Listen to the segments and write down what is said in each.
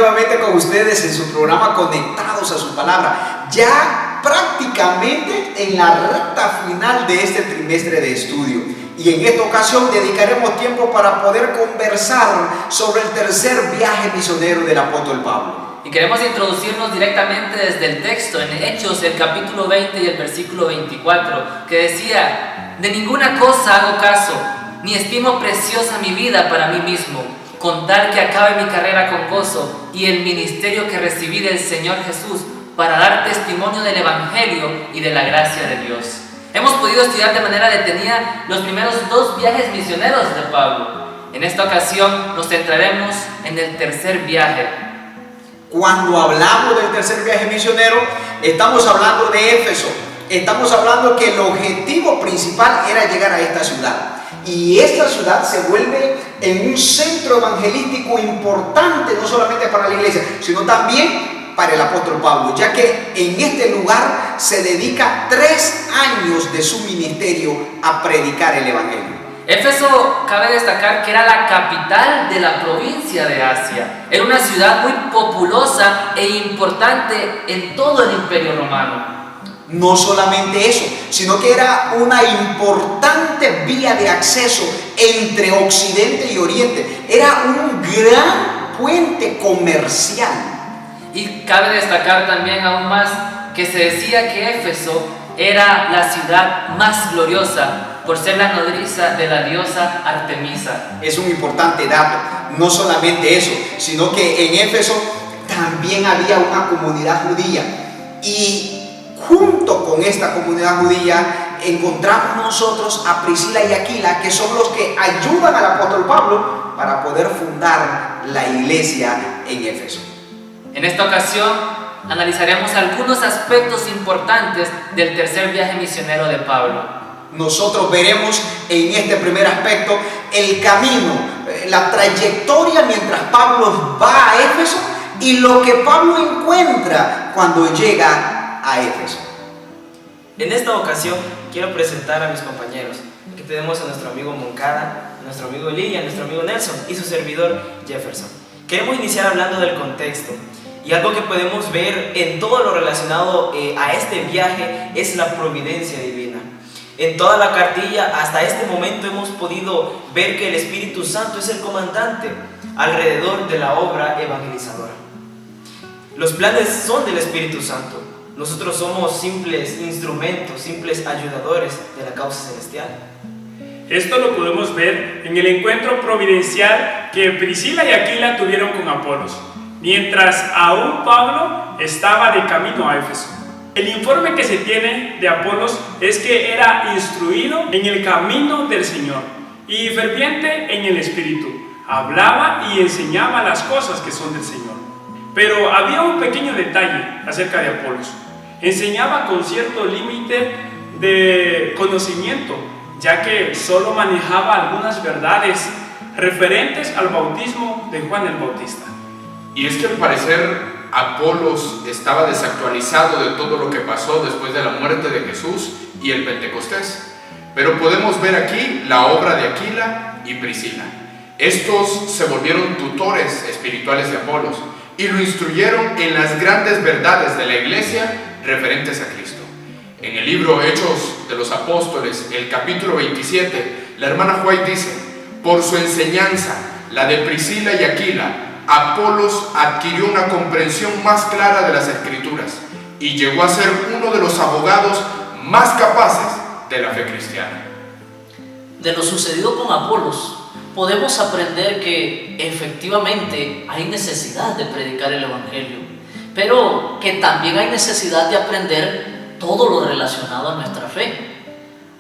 nuevamente con ustedes en su programa Conectados a su Palabra, ya prácticamente en la recta final de este trimestre de estudio. Y en esta ocasión dedicaremos tiempo para poder conversar sobre el tercer viaje misionero del apóstol Pablo. Y queremos introducirnos directamente desde el texto, en Hechos, el capítulo 20 y el versículo 24, que decía: de ninguna cosa hago caso, ni estimo preciosa mi vida para mí mismo, con tal que acabe mi carrera con gozo y el ministerio que recibí del Señor Jesús para dar testimonio del Evangelio y de la gracia de Dios. Hemos podido estudiar de manera detenida los primeros dos viajes misioneros de Pablo. En esta ocasión nos centraremos en el tercer viaje. Cuando hablamos del tercer viaje misionero, estamos hablando de Éfeso. Estamos hablando que el objetivo principal era llegar a esta ciudad. Y esta ciudad se vuelve en un centro evangelístico importante, no solamente para la iglesia, sino también para el apóstol Pablo, ya que en este lugar se dedica 3 años de su ministerio a predicar el evangelio. Éfeso, cabe destacar que era la capital de la provincia de Asia. Era una ciudad muy populosa e importante en todo el Imperio Romano. No solamente eso, sino que era una importante vía de acceso entre Occidente y Oriente. Era un gran puente comercial. Y cabe destacar también aún más que se decía que Éfeso era la ciudad más gloriosa por ser la nodriza de la diosa Artemisa. Es un importante dato. No solamente eso, sino que en Éfeso también había una comunidad judía. Y junto con esta comunidad judía encontramos nosotros a Priscila y Aquila, que son los que ayudan al apóstol Pablo para poder fundar la iglesia en Éfeso. En esta ocasión analizaremos algunos aspectos importantes del tercer viaje misionero de Pablo. Nosotros veremos en este primer aspecto el camino, la trayectoria mientras Pablo va a Éfeso y lo que Pablo encuentra cuando llega a Éfeso. En esta ocasión quiero presentar a mis compañeros. Aquí tenemos a nuestro amigo Moncada, a nuestro amigo Lee, a nuestro amigo Nelson y su servidor Jefferson. Queremos iniciar hablando del contexto. Y algo que podemos ver en todo lo relacionado a este viaje es la providencia divina. En toda la cartilla hasta este momento hemos podido ver que el Espíritu Santo es el comandante alrededor de la obra evangelizadora. Los planes son del Espíritu Santo. Nosotros somos simples instrumentos, simples ayudadores de la causa celestial. Esto lo podemos ver en el encuentro providencial que Priscila y Aquila tuvieron con Apolos, mientras aún Pablo estaba de camino a Éfeso. El informe que se tiene de Apolos es que era instruido en el camino del Señor y ferviente en el Espíritu. Hablaba y enseñaba las cosas que son del Señor. Pero había un pequeño detalle acerca de Apolos. Enseñaba con cierto límite de conocimiento, ya que solo manejaba algunas verdades referentes al bautismo de Juan el Bautista. Y es que al parecer Apolos estaba desactualizado de todo lo que pasó después de la muerte de Jesús y el Pentecostés. Pero podemos ver aquí la obra de Aquila y Priscila. Estos se volvieron tutores espirituales de Apolos y lo instruyeron en las grandes verdades de la iglesia referentes a Cristo. En el libro Hechos de los Apóstoles, el capítulo 27, la hermana White dice: por su enseñanza, la de Priscila y Aquila, Apolos adquirió una comprensión más clara de las Escrituras y llegó a ser uno de los abogados más capaces de la fe cristiana. De lo sucedido con Apolos, podemos aprender que efectivamente hay necesidad de predicar el Evangelio, pero que también hay necesidad de aprender todo lo relacionado a nuestra fe.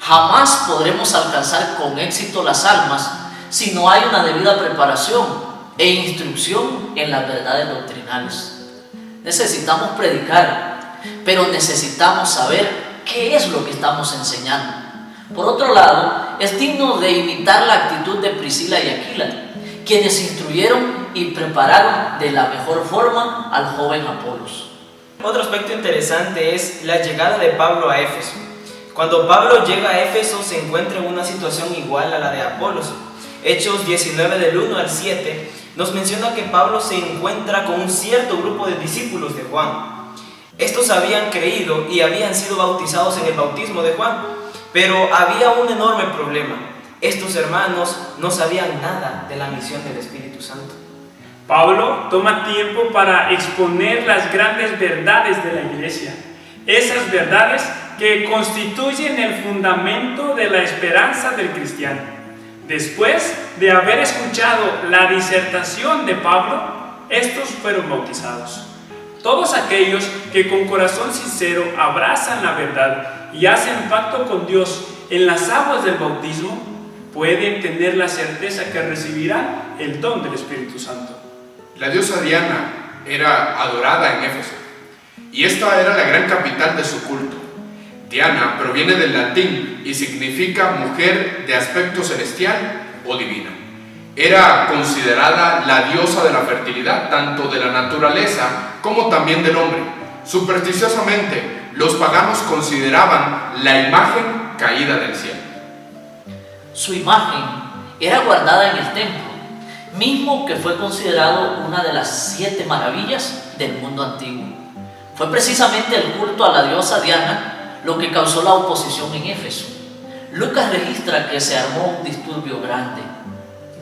Jamás podremos alcanzar con éxito las almas si no hay una debida preparación e instrucción en las verdades doctrinales. Necesitamos predicar, pero necesitamos saber qué es lo que estamos enseñando. Por otro lado, es digno de imitar la actitud de Priscila y Aquila, quienes instruyeron y prepararon de la mejor forma al joven Apolos. Otro aspecto interesante es la llegada de Pablo a Éfeso. Cuando Pablo llega a Éfeso se encuentra en una situación igual a la de Apolos. Hechos 19 del 1 al 7 nos menciona que Pablo se encuentra con un cierto grupo de discípulos de Juan. Estos habían creído y habían sido bautizados en el bautismo de Juan, pero había un enorme problema. Estos hermanos no sabían nada de la misión del Espíritu Santo. Pablo toma tiempo para exponer las grandes verdades de la iglesia, esas verdades que constituyen el fundamento de la esperanza del cristiano. Después de haber escuchado la disertación de Pablo, estos fueron bautizados. Todos aquellos que con corazón sincero abrazan la verdad y hacen pacto con Dios en las aguas del bautismo, pueden tener la certeza que recibirán el don del Espíritu Santo. La diosa Diana era adorada en Éfeso, y esta era la gran capital de su culto. Diana proviene del latín y significa mujer de aspecto celestial o divina. Era considerada la diosa de la fertilidad, tanto de la naturaleza como también del hombre. Supersticiosamente, los paganos consideraban la imagen caída del cielo. Su imagen era guardada en el templo, mismo que fue considerado una de las 7 maravillas del mundo antiguo. Fue precisamente el culto a la diosa Diana lo que causó la oposición en Éfeso. Lucas registra que se armó un disturbio grande.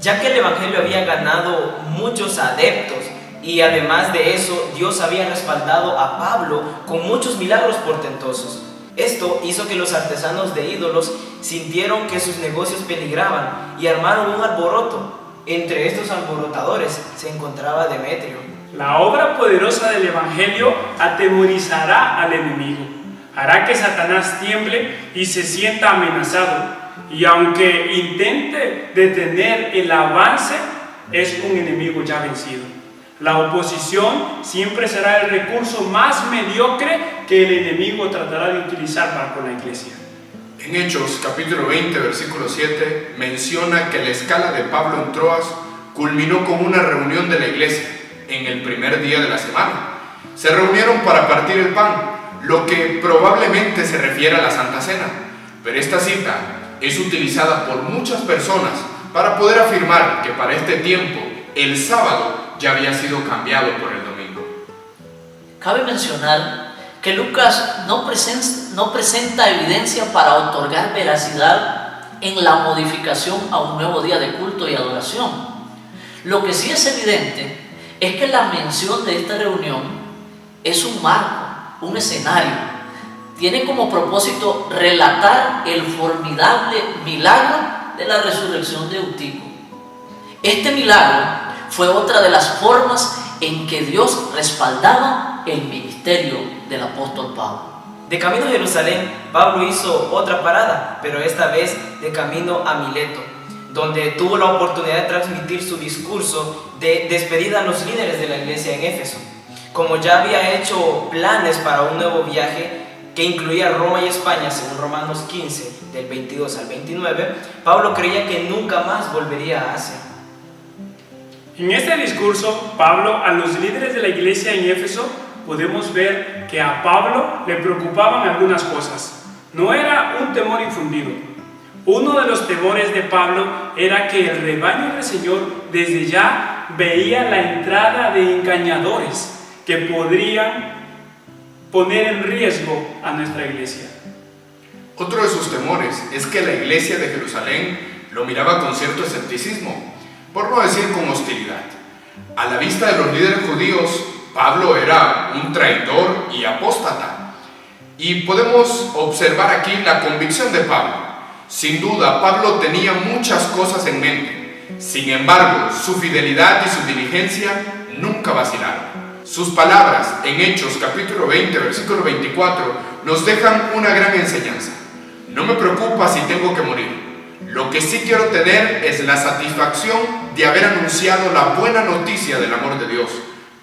Ya que el Evangelio había ganado muchos adeptos y además de eso Dios había respaldado a Pablo con muchos milagros portentosos. Esto hizo que los artesanos de ídolos sintieron que sus negocios peligraban y armaron un alboroto. Entre estos alborotadores se encontraba Demetrio. La obra poderosa del Evangelio atemorizará al enemigo, hará que Satanás tiemble y se sienta amenazado, y aunque intente detener el avance, es un enemigo ya vencido. La oposición siempre será el recurso más mediocre que el enemigo tratará de utilizar para con la iglesia. En Hechos capítulo 20, versículo 7, menciona que la escala de Pablo en Troas culminó con una reunión de la iglesia en el primer día de la semana. Se reunieron para partir el pan, lo que probablemente se refiere a la Santa Cena, pero esta cita es utilizada por muchas personas para poder afirmar que para este tiempo el sábado ya había sido cambiado por el domingo. Cabe mencionar que Lucas no presenta evidencia para otorgar veracidad en la modificación a un nuevo día de culto y adoración. Lo que sí es evidente es que la mención de esta reunión es un marco, un escenario. Tiene como propósito relatar el formidable milagro de la resurrección de Eutico. Este milagro fue otra de las formas en que Dios respaldaba el ministerio del apóstol Pablo. De camino a Jerusalén, Pablo hizo otra parada, pero esta vez de camino a Mileto, donde tuvo la oportunidad de transmitir su discurso de despedida a los líderes de la iglesia en Éfeso. Como ya había hecho planes para un nuevo viaje que incluía Roma y España, según Romanos 15, del 22 al 29, Pablo creía que nunca más volvería a Asia. En este discurso, Pablo a los líderes de la iglesia en Éfeso, podemos ver que a Pablo le preocupaban algunas cosas. No era un temor infundido. Uno de los temores de Pablo era que el rebaño del Señor desde ya veía la entrada de engañadores que podrían poner en riesgo a nuestra iglesia. Otro de sus temores es que la iglesia de Jerusalén lo miraba con cierto escepticismo, por no decir con hostilidad. A la vista de los líderes judíos, Pablo era un traidor y apóstata. Y podemos observar aquí la convicción de Pablo. Sin duda, Pablo tenía muchas cosas en mente. Sin embargo, su fidelidad y su diligencia nunca vacilaron. Sus palabras en Hechos capítulo 20, versículo 24, nos dejan una gran enseñanza. No me preocupa si tengo que morir. Lo que sí quiero tener es la satisfacción de haber anunciado la buena noticia del amor de Dios,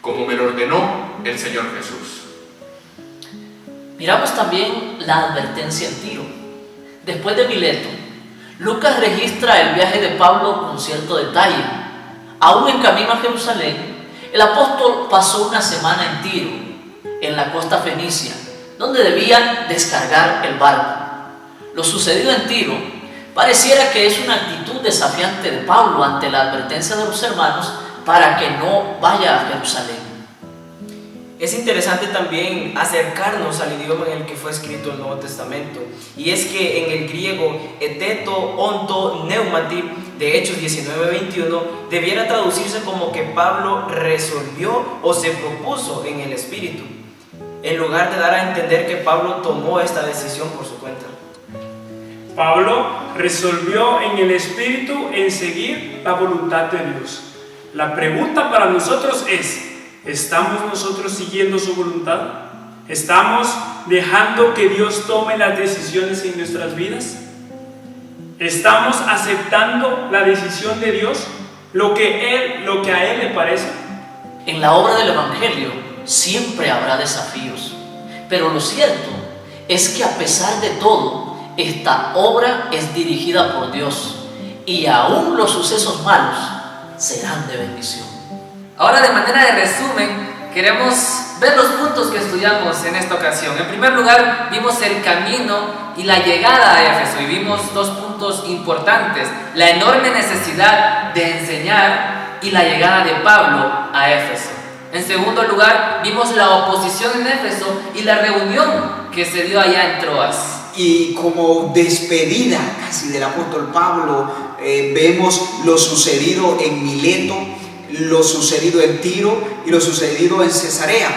como me lo ordenó el Señor Jesús. Miramos también la advertencia en Tiro. Después de Mileto, Lucas registra el viaje de Pablo con cierto detalle. Aún en camino a Jerusalén, el apóstol pasó una semana en Tiro, en la costa fenicia, donde debían descargar el barco. Lo sucedido en Tiro pareciera que es una actitud desafiante de Pablo ante la advertencia de los hermanos para que no vaya a Jerusalén. Es interesante también acercarnos al idioma en el que fue escrito el Nuevo Testamento, y es que en el griego eteto onto neumati de Hechos 19:21 debiera traducirse como que Pablo resolvió o se propuso en el Espíritu, en lugar de dar a entender que Pablo tomó esta decisión por su cuenta. Pablo resolvió en el Espíritu en seguir la voluntad de Dios. La pregunta para nosotros es: ¿estamos nosotros siguiendo su voluntad? ¿Estamos dejando que Dios tome las decisiones en nuestras vidas? ¿Estamos aceptando la decisión de Dios? Lo que a Él le parece. En la obra del Evangelio siempre habrá desafíos, pero lo cierto es que a pesar de todo, esta obra es dirigida por Dios, y aún los sucesos malos serán de bendición. Ahora, de manera de resumen, queremos ver los puntos que estudiamos en esta ocasión. En primer lugar, vimos el camino y la llegada a Éfeso, y vimos dos puntos importantes: la enorme necesidad de enseñar y la llegada de Pablo a Éfeso. En segundo lugar, vimos la oposición en Éfeso y la reunión que se dio allá en Troas. Y como despedida casi del apóstol Pablo, vemos lo sucedido en Mileto, lo sucedido en Tiro y lo sucedido en Cesarea.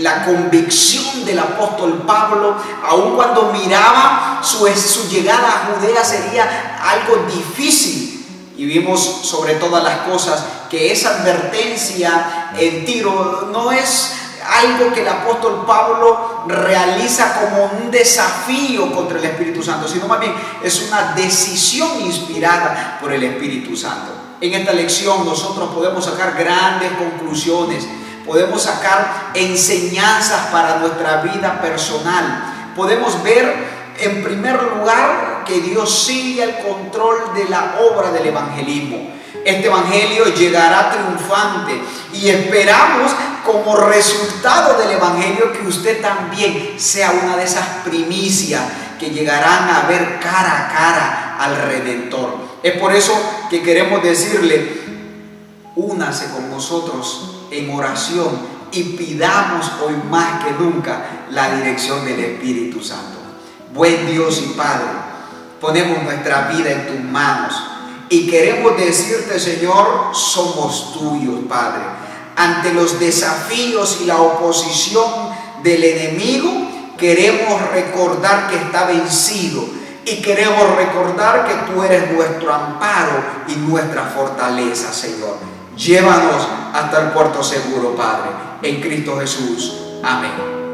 La convicción del apóstol Pablo, aun cuando miraba su llegada a Judea sería algo difícil, y vimos sobre todas las cosas que esa advertencia en Tiro no es algo que el apóstol Pablo realiza como un desafío contra el Espíritu Santo, sino más bien es una decisión inspirada por el Espíritu Santo. En esta lección nosotros podemos sacar grandes conclusiones, podemos sacar enseñanzas para nuestra vida personal. Podemos ver, en primer lugar, que Dios sigue el control de la obra del evangelismo. Este evangelio llegará triunfante, y esperamos como resultado del evangelio que usted también sea una de esas primicias que llegarán a ver cara a cara al Redentor. Es por eso que queremos decirle: únase con nosotros en oración y pidamos hoy más que nunca la dirección del Espíritu Santo. Buen Dios y Padre, ponemos nuestra vida en tus manos y queremos decirte, Señor, somos tuyos, Padre. Ante los desafíos y la oposición del enemigo, queremos recordar que está vencido, y queremos recordar que tú eres nuestro amparo y nuestra fortaleza, Señor. Llévanos hasta el puerto seguro, Padre, en Cristo Jesús. Amén.